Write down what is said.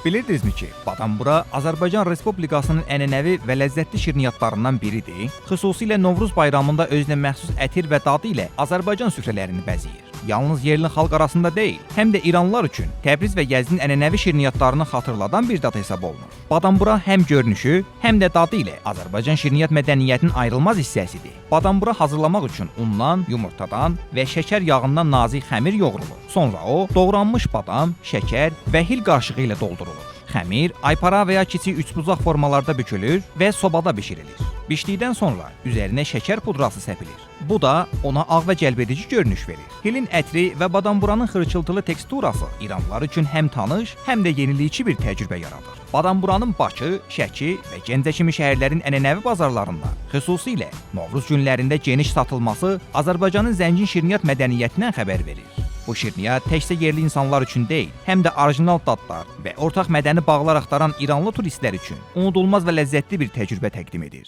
Bilirdinizmi ki, badambura Azərbaycan Respublikasının ənənəvi və ləzzətli şirniyyatlarından biridir. Xüsusilə Novruz bayramında özünə məxsus ətir və dadı ilə Azərbaycan süfrələrini bəzəyir. Yalnız yerli xalq arasında deyil, həm də İranlılar üçün Təbriz və Gəzdin ənənəvi şirniyyatlarını xatırladan bir dad hesab olunur. Badambura həm görünüşü, həm də dadı ilə Azərbaycan şirniyyat mədəniyyətinin ayrılmaz hissəsidir. Badambura hazırlamaq üçün undan, yumurtadan və şəkər yağından nazik xəmir yoğrulur. Sonra o, doğranmış badam, şəkər və hil qarışığı ilə doldurulur. Xəmir aypara və ya kiçik üçbucaq formalarda bükülür və sobada bişirilir. Bişdikdən sonra üzərinə şəkər pudrası səpilir. Bu da ona ağ və cəlbedici görünüş verir. Hilin ətri və badamburanın xırçıltılı teksturası İranlılar üçün həm tanış, həm də yenilikçi bir təcrübə yaradır. Badamburanın Bakı, Şəki və Gəncə kimi şəhərlərin ənənəvi bazarlarında, xüsusilə Novruz günlərində geniş satılması Azərbaycanın zəngin şirniyyat mədəniyyətindən xəbər verir. Bu şirniyyat təkcə yerli insanlar üçün deyil, həm də orijinal dadlar və ortaq mədəni bağlar axtaran İranlı turistlər üçün unudulmaz və ləzzətli bir təcrübə təqdim edir.